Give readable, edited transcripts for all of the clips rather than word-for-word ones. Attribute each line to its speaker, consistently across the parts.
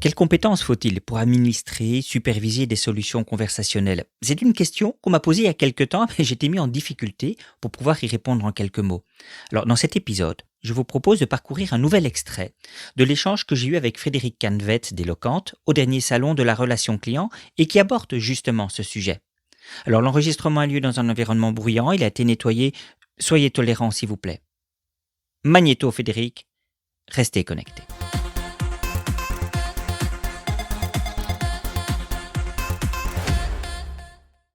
Speaker 1: Quelles compétences faut-il pour administrer, superviser des solutions conversationnelles? C'est une question qu'on m'a posée il y a quelque temps et j'étais mis en difficulté pour pouvoir y répondre en quelques mots. Alors, dans cet épisode, je vous propose de parcourir un nouvel extrait de l'échange que j'ai eu avec Frédéric Canvet d'Eloquente au dernier salon de la relation client et qui aborde justement ce sujet. Alors, l'enregistrement a lieu dans un environnement bruyant, il a été nettoyé. Soyez tolérants, s'il vous plaît. Magnéto, Frédéric, restez connectés.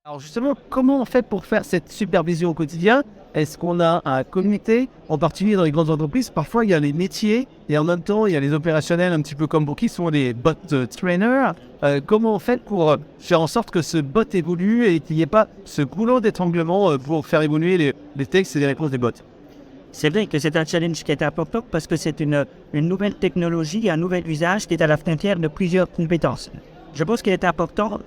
Speaker 2: Alors justement, comment on fait pour faire cette supervision au quotidien? Est-ce qu'on a un comité, en particulier dans les grandes entreprises? Parfois, il y a les métiers et en même temps, il y a les opérationnels, un petit peu comme pour qui sont les bot trainers. Comment on fait pour faire en sorte que ce bot évolue et qu'il n'y ait pas ce goulot d'étranglement pour faire évoluer les textes et les réponses des bots?
Speaker 3: C'est vrai que c'est un challenge qui est important parce que c'est une nouvelle technologie, un nouvel usage qui est à la frontière de plusieurs compétences. Je pense qu'il est important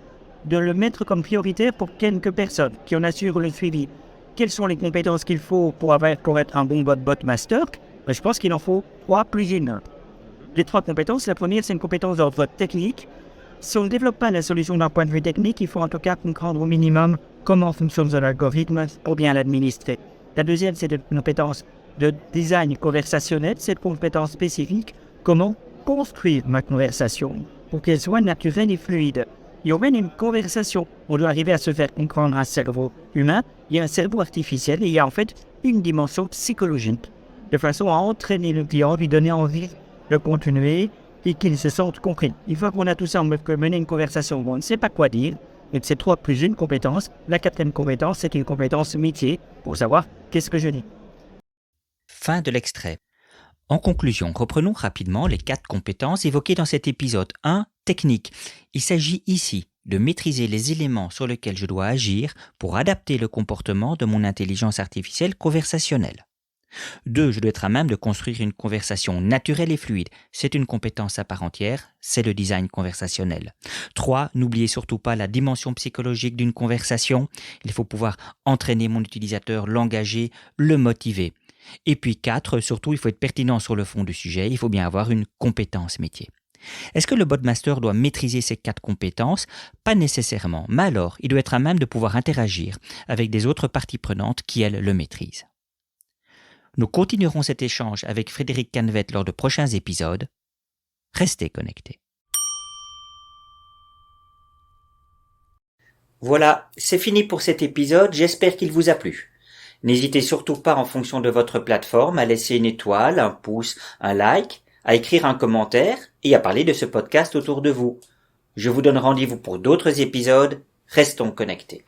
Speaker 3: de le mettre comme prioritaire pour quelques personnes qui en assurent le suivi. Quelles sont les compétences qu'il faut pour être un bon bot master? Je pense qu'il en faut 3 plus une. Les 3 compétences, la première c'est une compétence d'ordre technique. Si on ne développe pas la solution d'un point de vue technique, il faut en tout cas comprendre au minimum comment fonctionne un algorithme pour bien l'administrer. La deuxième c'est une compétence de design conversationnel, cette compétence spécifique, comment construire ma conversation pour qu'elle soit naturelle et fluide. Il y a même une conversation. On doit arriver à se faire comprendre un cerveau humain, il y a un cerveau artificiel et il y a en fait une dimension psychologique, de façon à entraîner le client, lui donner envie de continuer et qu'il se sente compris. Une fois qu'on a tout ça, on peut mener une conversation où on ne sait pas quoi dire, et c'est 3 plus une compétence. La 4e compétence, c'est une compétence métier pour savoir qu'est-ce que je dis.
Speaker 1: Fin de l'extrait. En conclusion, reprenons rapidement les 4 compétences évoquées dans cet épisode. 1. Technique. Il s'agit ici de maîtriser les éléments sur lesquels je dois agir pour adapter le comportement de mon intelligence artificielle conversationnelle. 2. Je dois être à même de construire une conversation naturelle et fluide. C'est une compétence à part entière, c'est le design conversationnel. 3. N'oubliez surtout pas la dimension psychologique d'une conversation. Il faut pouvoir entraîner mon utilisateur, l'engager, le motiver. Et puis 4, surtout, il faut être pertinent sur le fond du sujet, il faut bien avoir une compétence métier. Est-ce que le botmaster doit maîtriser ces 4 compétences? Pas nécessairement, mais alors il doit être à même de pouvoir interagir avec des autres parties prenantes qui, elles, le maîtrisent. Nous continuerons cet échange avec Frédéric Canvet lors de prochains épisodes. Restez connectés. Voilà, c'est fini pour cet épisode, j'espère qu'il vous a plu. N'hésitez surtout pas en fonction de votre plateforme à laisser une étoile, un pouce, un like, à écrire un commentaire et à parler de ce podcast autour de vous. Je vous donne rendez-vous pour d'autres épisodes. Restons connectés.